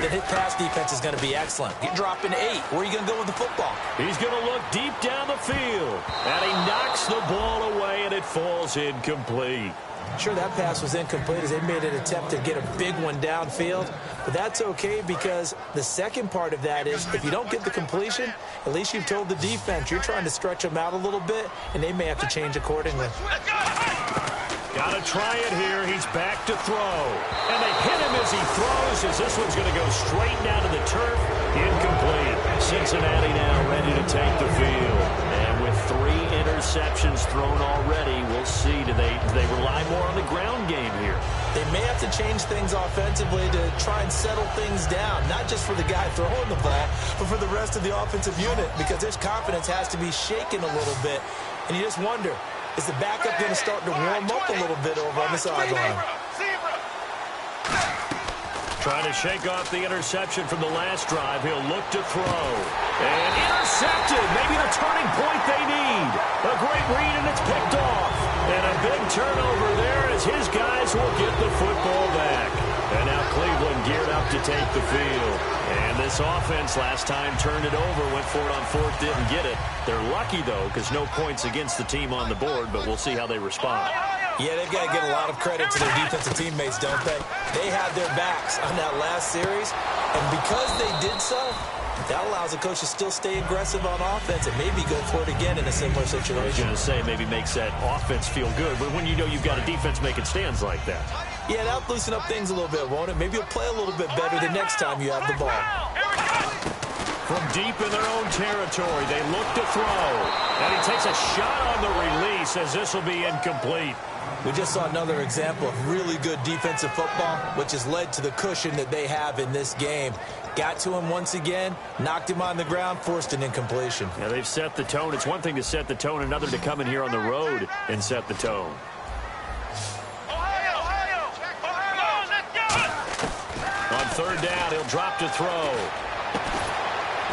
then his pass defense is going to be excellent. You're dropping 8. Where are you going to go with the football?
He's going to look deep down the field, and he knocks the ball away, and it falls incomplete.
Sure, that pass was incomplete as they made an attempt to get a big one downfield, but that's okay because the second part of that is if you don't get the completion, at least you've told the defense you're trying to stretch them out a little bit, and they may have to change accordingly.
Got to try it here. He's back to throw. And they hit him as he throws, as this one's going to go straight down to the turf. Incomplete. Cincinnati now ready to take the field. And with 3 interceptions thrown already, we'll see. Do they rely more on the ground game here?
They may have to change things offensively to try and settle things down, not just for the guy throwing the ball, but for the rest of the offensive unit, because their confidence has to be shaken a little bit. And you just wonder, is the backup going to start to warm up a little bit over on the sideline?
Trying to shake off the interception from the last drive. He'll look to throw. And intercepted. Maybe the turning point they need. A great read, and it's picked off. And a big turnover there as his guys will get the football back. And now Cleveland geared up to take the field. And this offense last time turned it over, went for it on 4th, didn't get it. They're lucky, though, because no points against the team on the board, but we'll see how they respond.
Yeah, they've got to get a lot of credit to their defensive teammates, don't they? They had their backs on that last series, and because they did so, that allows the coach to still stay aggressive on offense and maybe go for it again in a similar situation.
I was going to say maybe makes that offense feel good, but when you know you've got a defense making stands like that.
Yeah, that'll loosen up things a little bit, won't it? Maybe you'll play a little bit better the next time you have the ball.
From deep in their own territory, they look to throw. And he takes a shot on the release as this will be incomplete.
We just saw another example of really good defensive football, which has led to the cushion that they have in this game. Got to him once again, knocked him on the ground, forced an incompletion.
Yeah, they've set the tone. It's one thing to set the tone, another to come in here on the road and set the tone. On 3rd down, he'll drop to throw.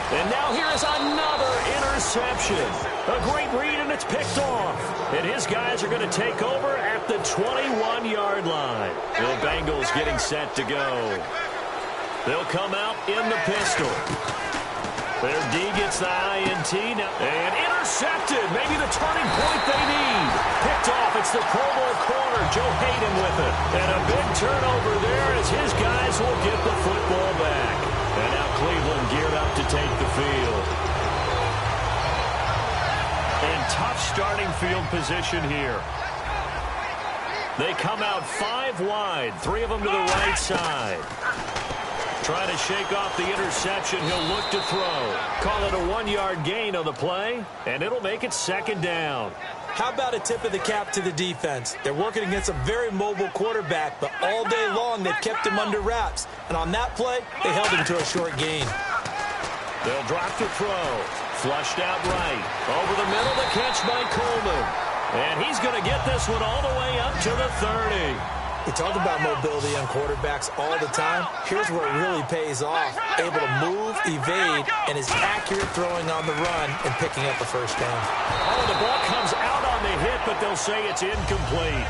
And now here is another interception. A great read, and it's picked off. And his guys are going to take over at the 21-yard line. The Bengals getting set to go. They'll come out in the pistol. Their D gets the INT now. And intercepted. Maybe the turning point they need. Picked off. It's the Pro Bowl corner, Joe Hayden with it. And a big turnover there as his guys will get the football back. And now Cleveland geared up to take the field. And tough starting field position here. They come out 5 wide, 3 of them to the right side. Trying to shake off the interception. He'll look to throw. Call it a 1-yard gain on the play, and it'll make it 2nd down.
How about a tip of the cap to the defense? They're working against a very mobile quarterback, but all day long they've kept him under wraps. And on that play, they held him to a short gain.
They'll drop to throw. Flushed out right. Over the middle, the catch by Coleman. And he's going to get this one all the way up to the 30.
We talk about mobility on quarterbacks all the time. Here's where it really pays off. Able to move, evade, and is accurate throwing on the run and picking up a first down.
Oh, the ball comes out on the hit, but they'll say it's incomplete.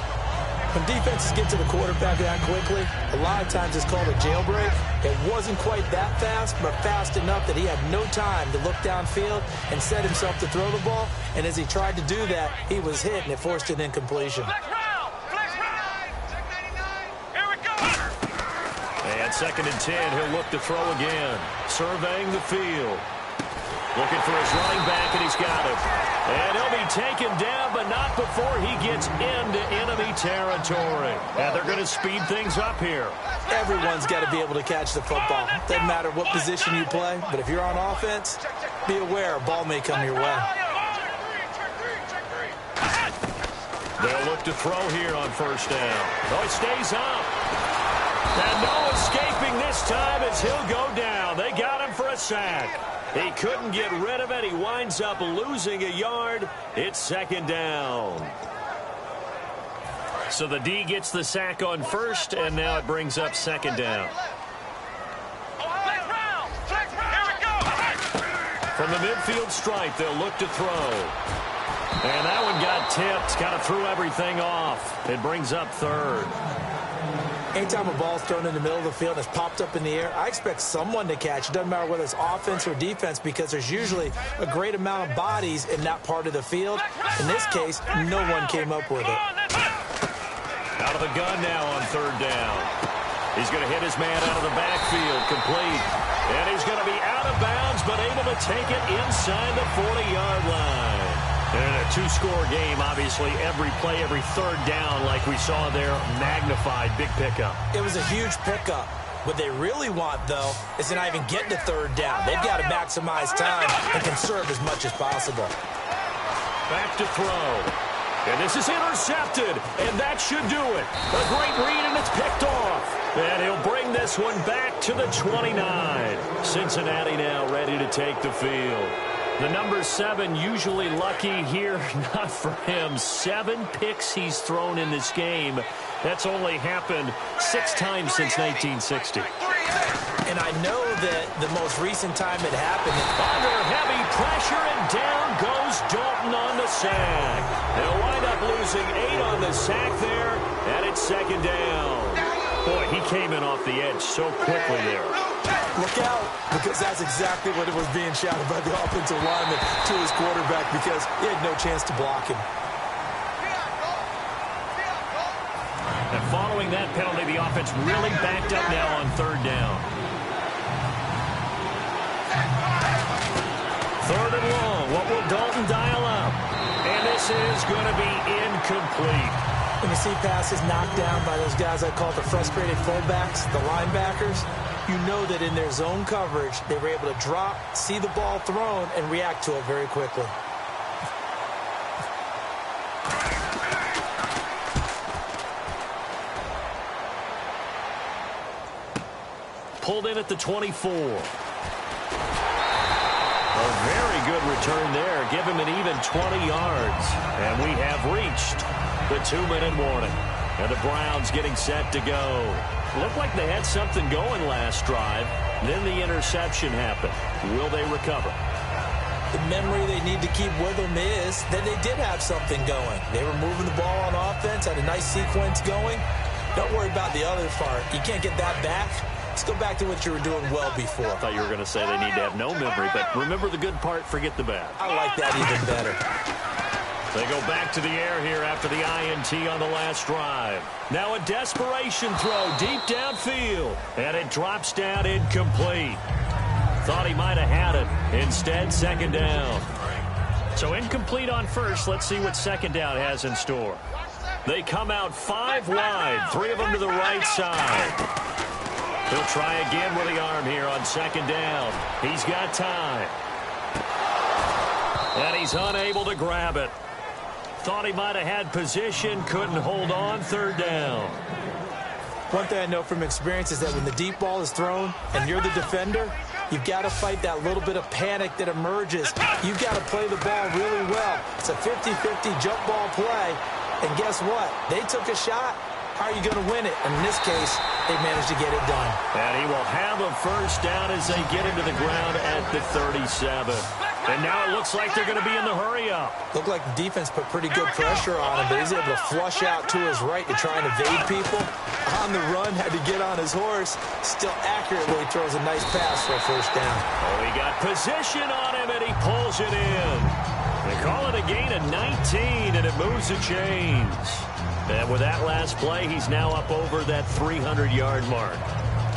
When defenses get to the quarterback that quickly, a lot of times it's called a jailbreak. It wasn't quite that fast, but fast enough that he had no time to look downfield and set himself to throw the ball. And as he tried to do that, he was hit, and it forced an incompletion.
And 2nd and 10, he'll look to throw again. Surveying the field. Looking for his running back, and he's got him. And he'll be taken down, but not before he gets into enemy territory. And they're going to speed things up here.
Everyone's got to be able to catch the football. Doesn't matter what position you play, but if you're on offense, be aware a ball may come your way.
They'll look to throw here on 1st down. Oh, it stays up. And no escaping this time as he'll go down. They got him for a sack. He couldn't get rid of it. He winds up losing a yard. It's 2nd down. So the D gets the sack on 1st, and now it brings up 2nd down. From the midfield stripe, they'll look to throw. And that one got tipped. Kind of threw everything off. It brings up 3rd.
Anytime a ball's thrown in the middle of the field and it's popped up in the air, I expect someone to catch. It doesn't matter whether it's offense or defense because there's usually a great amount of bodies in that part of the field. In this case, no one came up with it.
Out of the gun now on 3rd down. He's going to hit his man out of the backfield, complete. And he's going to be out of bounds, but able to take it inside the 40-yard line. And in a 2-score game, obviously, every play, every 3rd down, like we saw there, magnified, big pickup.
It was a huge pickup. What they really want, though, is to not even get to 3rd down. They've got to maximize time and conserve as much as possible.
Back to throw. And this is intercepted, and that should do it. A great read, and it's picked off. And he'll bring this one back to the 29. Cincinnati now ready to take the field. The number 7 usually lucky here, not for him. 7 picks he's thrown in this game. That's only happened 6 times since 1960.
And I know that the most recent time it happened.
Under heavy pressure, and down goes Dalton on the sack. They'll wind up losing 8 on the sack there, and it's 2nd down. Boy, he came in off the edge so quickly there.
Look out, because that's exactly what it was being shouted by the offensive lineman to his quarterback because he had no chance to block him.
And following that penalty, the offense really backed up now on 3rd down. 3rd and long. What will Dalton dial up? And this is going to be incomplete.
When you see passes knocked down by those guys I call the frustrated fullbacks, the linebackers, you know that in their zone coverage, they were able to drop, see the ball thrown, and react to it very quickly.
Pulled in at the 24. A very good return there. Give him an even 20 yards. And we have reached the 2-minute warning. And the Browns getting set to go. Looked like they had something going last drive. Then the interception happened. Will they recover?
The memory they need to keep with them is that they did have something going. They were moving the ball on offense, had a nice sequence going. Don't worry about the other part. You can't get that back. Let's go back to what you were doing well before.
I thought you were going to say they need to have no memory, but remember the good part, forget the bad.
I like that even better.
They go back to the air here after the INT on the last drive. Now a desperation throw deep downfield, and it drops down incomplete. Thought he might have had it. Instead, 2nd down. So incomplete on 1st. Let's see what 2nd down has in store. They come out 5 wide, 3 of them to the right side. He'll try again with the arm here on 2nd down. He's got time. And he's unable to grab it. Thought he might have had position, couldn't hold on, 3rd down.
One thing I know from experience is that when the deep ball is thrown and you're the defender, you've got to fight that little bit of panic that emerges. You've got to play the ball really well. It's a 50-50 jump ball play. And guess what? They took a shot. how are you going to win it? And in this case, they managed to get it done.
And he will have a first down as they get into the ground at the 37. And now it looks like they're going to be in the hurry-up.
Looked like the defense put pretty good pressure on him, but he's able to flush out to his right to try and evade people. On the run, had to get on his horse. Still accurately throws a nice pass for a first down.
Oh, he got position on him, and he pulls it in. They call it a gain of 19, and it moves the chains. And with that last play, he's now up over that 300-yard mark.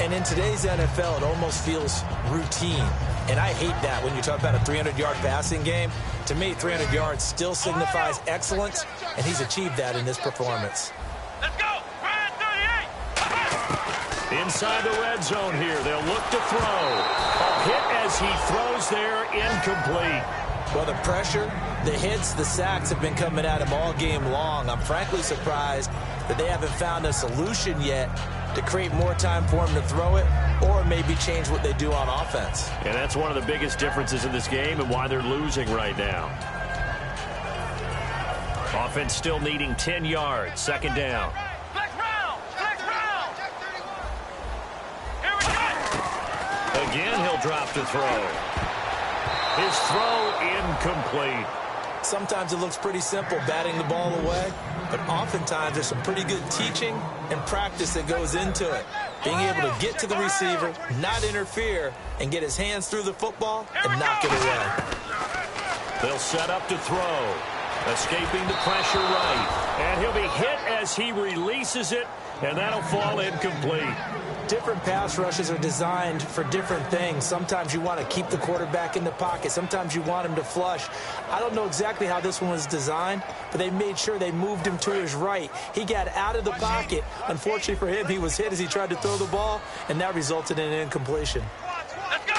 And in today's NFL, it almost feels routine. And I hate that when you talk about a 300-yard passing game. To me, 300 yards still signifies excellence, and he's achieved that in this performance.
Let's go. Ryan 38.
Inside the red zone here, they'll look to throw. A hit as he throws there, incomplete.
Well, the pressure, the hits, the sacks have been coming at him all game long. I'm frankly surprised that they haven't found a solution yet to create more time for him to throw it or maybe change what they do on offense.
And that's one of the biggest differences in this game and why they're losing right now. Offense still needing 10 yards, second down.
Flex round. Flex round. Here we go.
Again, he'll drop to throw. His throw incomplete.
Sometimes it looks pretty simple, batting the ball away, but oftentimes there's some pretty good teaching and practice that goes into it. Being able to get to the receiver, not interfere, and get his hands through the football and knock it away.
They'll set up to throw. Escaping the pressure right. And he'll be hit as he releases it, and that'll fall incomplete.
Different pass rushes are designed for different things. Sometimes you want to keep the quarterback in the pocket. Sometimes you want him to flush. I don't know exactly how this one was designed, but they made sure they moved him to his right. He got out of the pocket. Unfortunately for him, he was hit as he tried to throw the ball, and that resulted in an incompletion.
Let's go.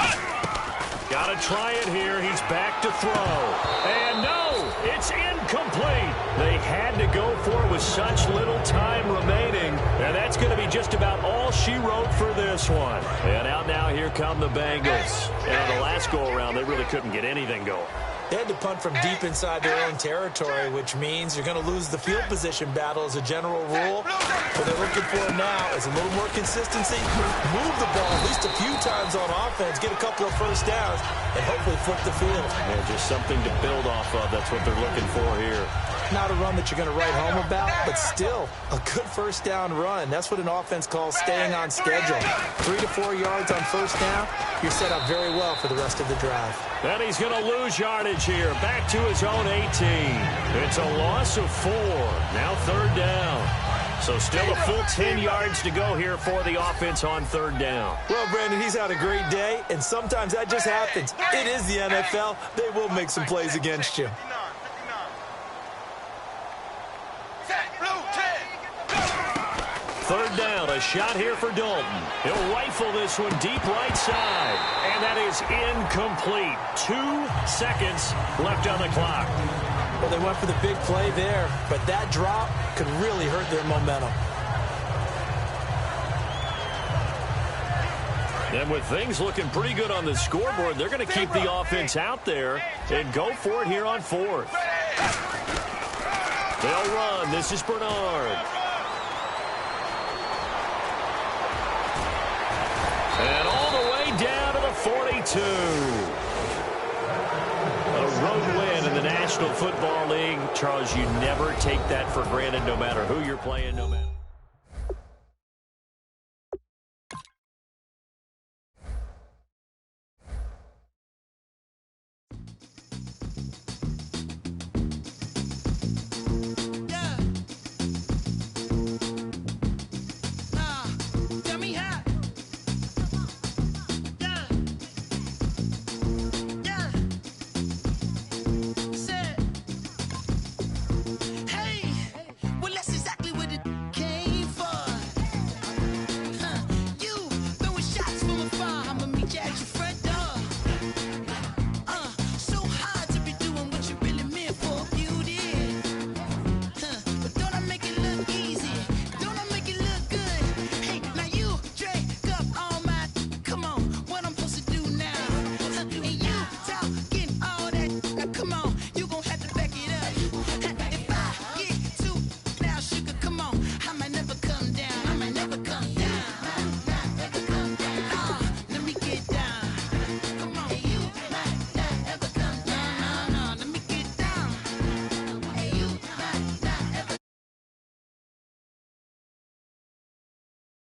Got to try it here. He's back to throw. And no, it's incomplete. They had to go for it with such little time remaining. And that's going to be just about all she wrote for this one. And out now, here come the Bengals. And on the last go-around, they really couldn't get anything going.
They had to punt from deep inside their own territory, which means you're going to lose the field position battle as a general rule. What they're looking for now is a little more consistency, move the ball at least a few times on offense, get a couple of first downs, and hopefully flip the field.
Yeah, just something to build off of. That's what they're looking for here.
Not a run that you're going to write home about, but still a good first down run. That's what an offense calls staying on schedule. 3 to 4 yards on first down, you're set up very well for the rest of the drive.
And he's going to lose yardage here, back to his own 18. It's a loss of 4. Now third down. So still a full 10 yards to go here for the offense on third down.
Well, Brandon, he's had a great day, and sometimes that just happens. It is the NFL. They will make some plays against you.
Third down, a shot here for Dalton. He'll rifle this one deep right side. And that is incomplete. 2 seconds left on the clock.
Well, they went for the big play there, but that drop could really hurt their momentum.
And with things looking pretty good on the scoreboard, they're going to keep the offense out there and go for it here on fourth. They'll run. This is Bernard. And all the way down to the 42. A road win in the National Football League. Charles, you never take that for granted no matter who you're playing, no matter.